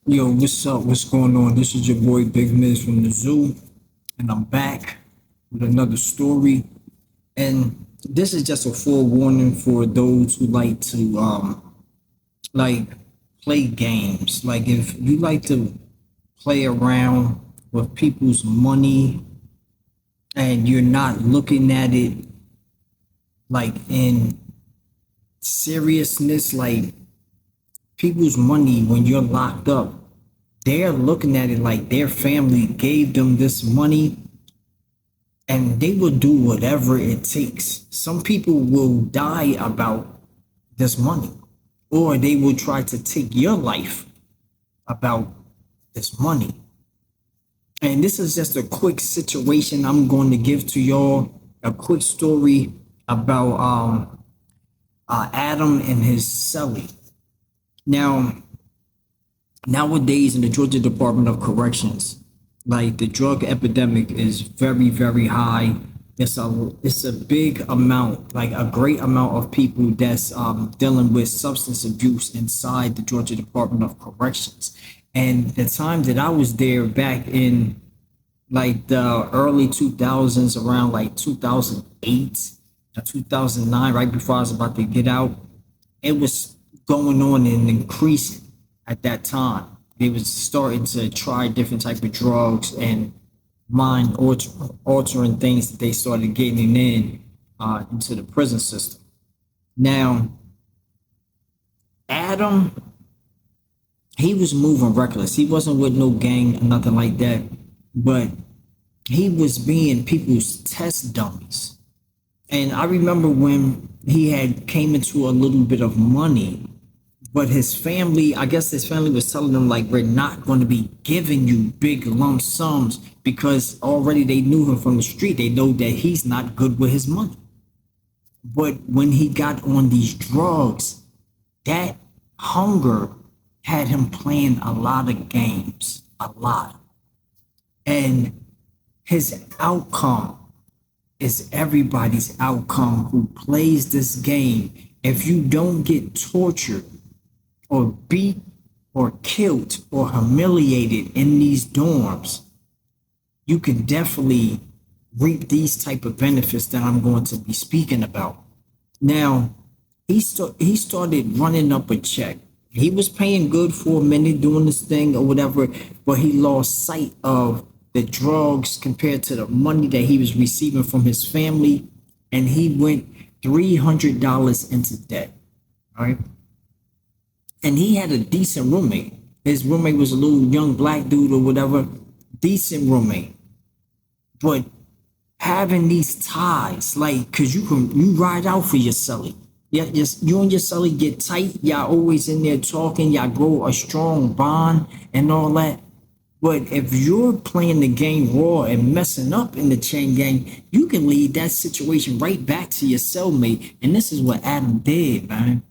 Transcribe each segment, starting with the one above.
Yo, what's up? What's going on? This is your boy Big Miz from the zoo, and I'm back with another story. And this is just a forewarning for those who like to like play games. Like if you like to play around with people's money and you're not looking at it like in seriousness, like people's money when you're locked up, they're looking at it like their family gave them this money and they will do whatever it takes. Some people will die about this money, or they will try to take your life about this money. And this is just a quick situation I'm going to give to y'all, a quick story about Adam and his cellie. Now, nowadays in the Georgia Department of Corrections, like the drug epidemic is very, very high. It's a big amount, like a great amount of people that's dealing with substance abuse inside the Georgia Department of Corrections. And the time that I was there back in like the early 2000s, around like 2008 or 2009, right before I was about to get out, it was going on and increasing at that time. They was starting to try different type of drugs and altering things that they started getting in into the prison system. Now, Adam, he was moving reckless. He wasn't with no gang or nothing like that, but he was being people's test dummies. And I remember when he had came into a little bit of money, but his family, I guess his family was telling him like, we're not going to be giving you big lump sums because already they knew him from the street. They know that he's not good with his money. But when he got on these drugs, that hunger had him playing a lot of games, a lot. And his outcome is everybody's outcome who plays this game. If you don't get tortured or beat or killed or humiliated in these dorms, you can definitely reap these type of benefits that I'm going to be speaking about. Now, he started running up a check. He was paying good for a minute doing this thing or whatever, but he lost sight of the drugs compared to the money that he was receiving from his family, and he went $300 into debt. All right. And he had a decent roommate. His roommate was a little young black dude or whatever, decent roommate. But having these ties, like, cause you ride out for your celly. Yeah, just you and your celly get tight. Y'all always in there talking. Y'all grow a strong bond and all that. But if you're playing the game raw and messing up in the chain gang, you can lead that situation right back to your cellmate. And this is what Adam did, man.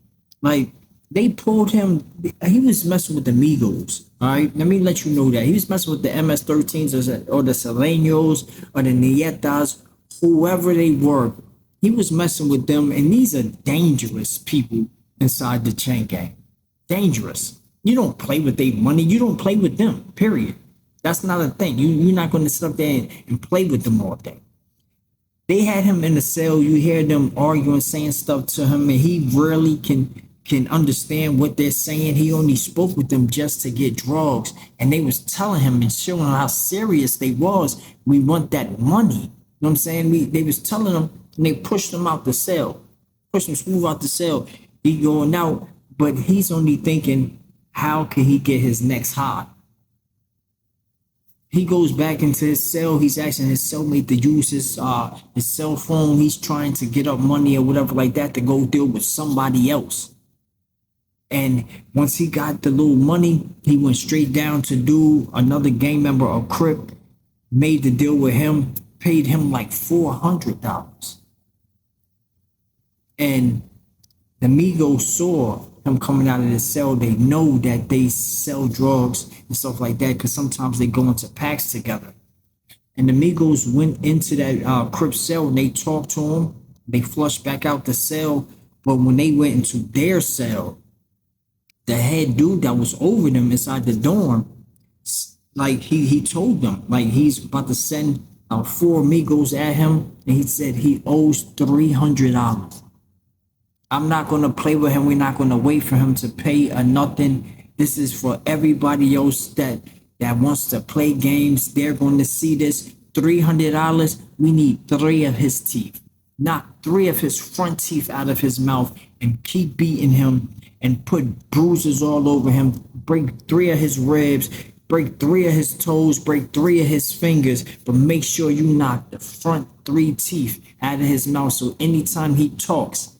Like they pulled him. He was messing with the Migos. All right, let me let you know that he was messing with the MS-13s or the Selenos or the Nietas, whoever they were. He was messing with them, and these are dangerous people inside the chain gang. Dangerous. You don't play with their money. You don't play with them. Period. That's not a thing. You're not going to sit up there and play with them all day. They had him in the cell. You hear them arguing, saying stuff to him, and he really can understand what they're saying. He only spoke with them just to get drugs, and they was telling him and showing him how serious they was. We want that money. You know what I'm saying? They was telling him, and they pushed him out the cell, pushed him smooth out the cell. He going out, but he's only thinking, how can he get his next high? He goes back into his cell. He's asking his cellmate to use his cell phone. He's trying to get up money or whatever like that to go deal with somebody else. And once he got the little money, he went straight down to do another gang member, a Crip, made the deal with him, paid him like $400. And the Migos saw him coming out of the cell. They know that they sell drugs and stuff like that because sometimes they go into packs together. And the Migos went into that Crip cell and they talked to him. They flushed back out the cell. But when they went into their cell, the head dude that was over them inside the dorm, like he told them like he's about to send four amigos at him, and he said he owes $300. I'm not gonna play with him. We're not gonna wait for him to pay or nothing. This is for everybody else that wants to play games. They're going to see this $300. We need three of his teeth, knock three of his front teeth out of his mouth, and keep beating him and put bruises all over him. Break three of his ribs, break three of his toes, break three of his fingers, but make sure you knock the front three teeth out of his mouth. So anytime he talks,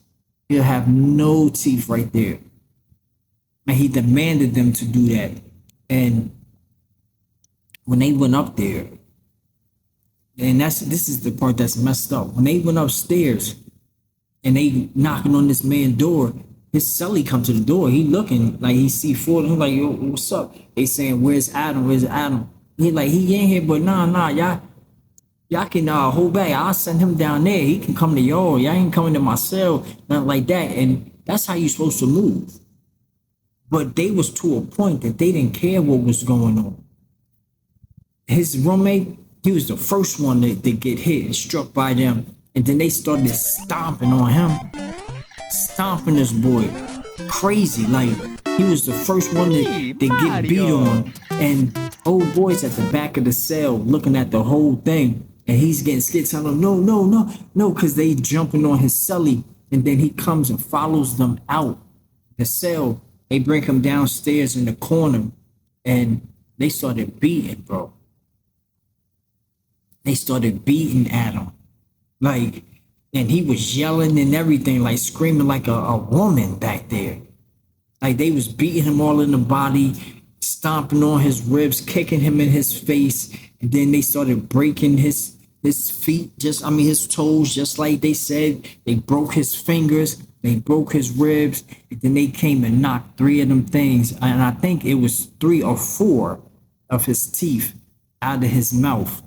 he'll have no teeth right there. And he demanded them to do that. And when they went up there, and this is the part that's messed up. When they went upstairs and they knocking on this man's door, his cellie come to the door. He looking like he see four of them like, yo, what's up? They saying, where's Adam? Where's Adam? He like, he in here, but nah, y'all can hold back. I'll send him down there. He can come to y'all. Y'all ain't coming to my cell, nothing like that. And that's how you supposed to move. But they was to a point that they didn't care what was going on. His roommate, he was the first one to get hit and struck by them. And then they started stomping on him. Stomping this boy. Crazy. Like, he was the first one to get beat on. And old boy's at the back of the cell looking at the whole thing. And he's getting scared, telling them, no, because they jumping on his cellie. And then he comes and follows them out the cell. They bring him downstairs in the corner. And they started beating, bro. They started beating Adam. Like, and he was yelling and everything, like screaming like a woman back there. Like, they was beating him all in the body, stomping on his ribs, kicking him in his face. And then they started breaking his feet, his toes, just like they said. They broke his fingers, they broke his ribs. And then they came and knocked three of them things. And I think it was 3 or 4 of his teeth out of his mouth.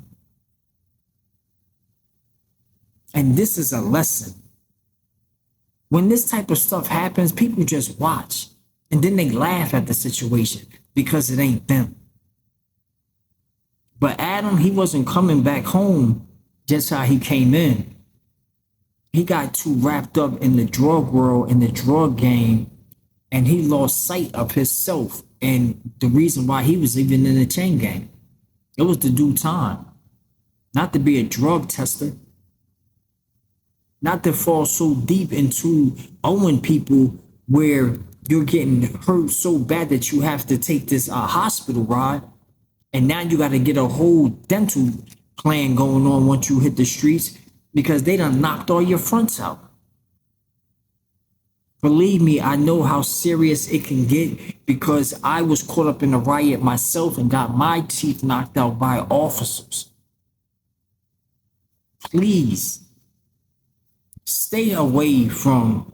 And this is a lesson. When this type of stuff happens, people just watch. And then they laugh at the situation because it ain't them. But Adam, he wasn't coming back home just how he came in. He got too wrapped up in the drug world, in the drug game, and he lost sight of himself and the reason why he was even in the chain gang. It was to do time, not to be a drug tester. Not to fall so deep into owing people where you're getting hurt so bad that you have to take this hospital ride. And now you got to get a whole dental plan going on once you hit the streets because they done knocked all your fronts out. Believe me, I know how serious it can get because I was caught up in a riot myself and got my teeth knocked out by officers. Please. Stay away from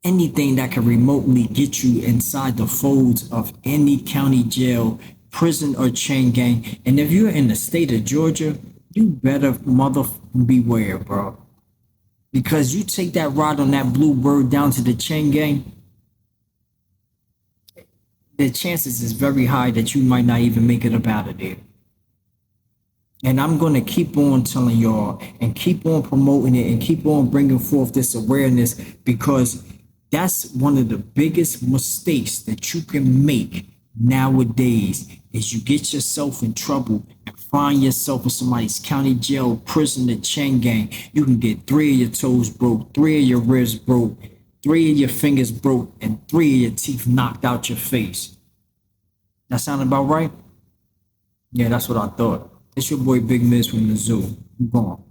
anything that can remotely get you inside the folds of any county jail, prison, or chain gang. And if you're in the state of Georgia, you better beware, bro. Because you take that ride on that Bluebird down to the chain gang, the chances is very high that you might not even make it up out of there. And I'm going to keep on telling y'all and keep on promoting it and keep on bringing forth this awareness because that's one of the biggest mistakes that you can make nowadays is you get yourself in trouble and find yourself in somebody's county jail, prison, or chain gang. You can get 3 of your toes broke, 3 of your ribs broke, 3 of your fingers broke, and 3 of your teeth knocked out your face. That sound about right? Yeah, that's what I thought. It's your boy Big Miz from the zoo. I'm gone.